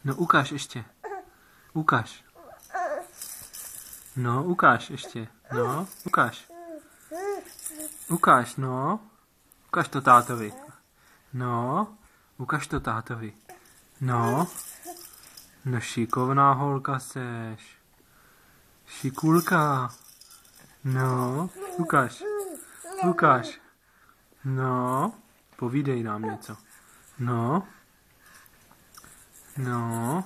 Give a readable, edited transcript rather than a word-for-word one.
No ukáž ještě. Ukáž. No, ukáž ještě. No, ukáž. Ukáž, no. Ukáž to tátovi. No, ukáž to tátovi. No. No šikovná holka seš. Šikulka. No, ukáž. Ukáž. No, povídej nám něco. No. No.